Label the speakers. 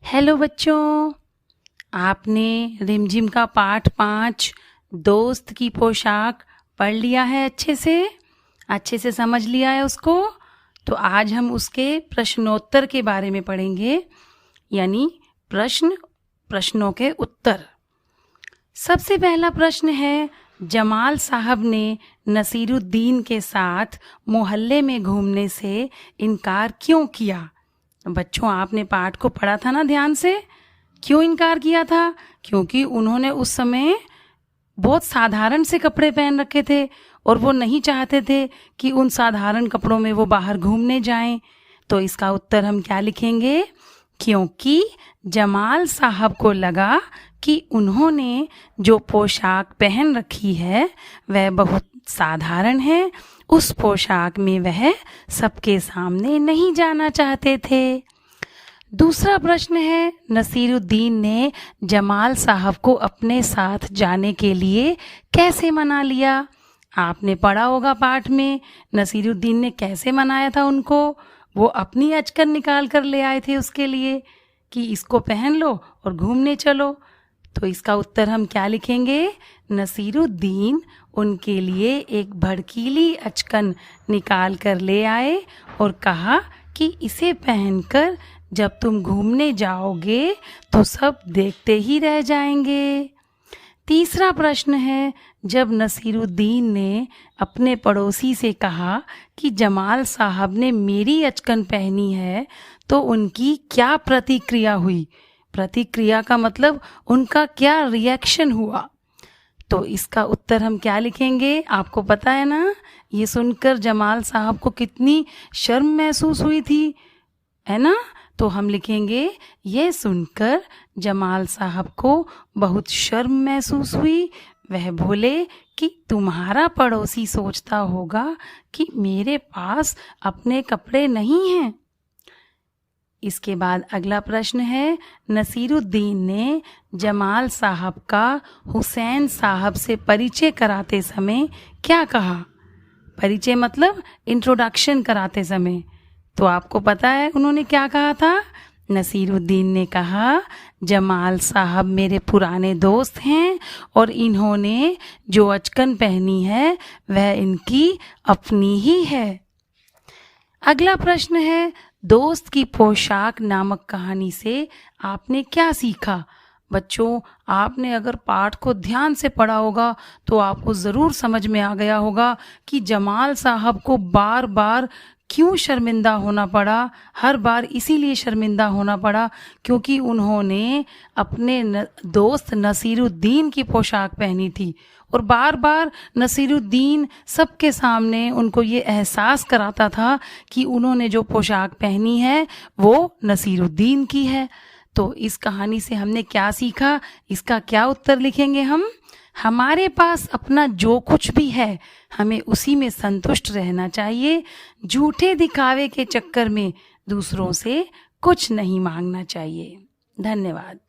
Speaker 1: Hello बच्चों, आपने रिमझिम का पाठ 5 दोस्त की पोशाक पढ़ लिया है। अच्छे से समझ लिया है उसको। तो आज हम उसके प्रश्नोत्तर के बारे में पढ़ेंगे, यानी प्रश्नों के उत्तर। सबसे पहला प्रश्न है, जमाल साहब ने नसीरुद्दीन के साथ मोहल्ले में घूमने से इनकार क्यों किया? बच्चों, आपने पाठ को पढ़ा था ना ध्यान से। क्यों इनकार किया था? क्योंकि उन्होंने उस समय बहुत साधारण से कपड़े पहन रखे थे और वो नहीं चाहते थे कि उन साधारण कपड़ों में वो बाहर घूमने जाएं। तो इसका उत्तर हम क्या लिखेंगे? क्योंकि जमाल साहब को लगा कि उन्होंने जो पोशाक पहन रखी है वह बहुत साधारण है, उस पोशाक में वह सबके सामने नहीं जाना चाहते थे। दूसरा प्रश्न है, नसीरुद्दीन ने जमाल साहब को अपने साथ जाने के लिए कैसे मना लिया? आपने पढ़ा होगा पाठ में, नसीरुद्दीन ने कैसे मनाया था उनको। वो अपनी अचकन निकाल कर ले आए थे उसके लिए कि इसको पहन लो और घूमने चलो। तो इसका उत्तर हम क्या लिखेंगे? नसीरुद्दीन उनके लिए एक भड़कीली अचकन निकाल कर ले आए और कहा कि इसे पहनकर जब तुम घूमने जाओगे तो सब देखते ही रह जाएंगे। तीसरा प्रश्न है, जब नसीरुद्दीन ने अपने पड़ोसी से कहा कि जमाल साहब ने मेरी अचकन पहनी है तो उनकी क्या प्रतिक्रिया हुई? प्रतिक्रिया का मतलब उनका क्या रिएक्शन हुआ? तो इसका उत्तर हम क्या लिखेंगे? आपको पता है ना, ये सुनकर जमाल साहब को कितनी शर्म महसूस हुई थी, है ना? तो हम लिखेंगे, ये सुनकर जमाल साहब को बहुत शर्म महसूस हुई। वह बोले कि तुम्हारा पड़ोसी सोचता होगा कि मेरे पास अपने कपड़े नहीं हैं। इसके बाद अगला प्रश्न है, नसीरुद्दीन ने जमाल साहब का हुसैन साहब से परिचय कराते समय क्या कहा? परिचय मतलब इंट्रोडक्शन कराते समय। तो आपको पता है उन्होंने क्या कहा था? नसीरुद्दीन ने कहा, जमाल साहब मेरे पुराने दोस्त हैं और इन्होंने जो अचकन पहनी है वह इनकी अपनी ही है। अगला प्रश्न है, दोस्त की पोशाक नामक कहानी से आपने क्या सीखा? बच्चों, आपने अगर पाठ को ध्यान से पढ़ा होगा तो आपको ज़रूर समझ में आ गया होगा कि जमाल साहब को बार बार क्यों शर्मिंदा होना पड़ा। हर बार इसीलिए शर्मिंदा होना पड़ा क्योंकि उन्होंने अपने दोस्त नसीरुद्दीन की पोशाक पहनी थी और बार बार नसीरुद्दीन सबके सामने उनको ये एहसास कराता था कि उन्होंने जो पोशाक पहनी है वो नसीरुद्दीन की है। तो इस कहानी से हमने क्या सीखा? इसका क्या उत्तर लिखेंगे हम? हमारे पास अपना जो कुछ भी है हमें उसी में संतुष्ट रहना चाहिए। झूठे दिखावे के चक्कर में दूसरों से कुछ नहीं मांगना चाहिए। धन्यवाद।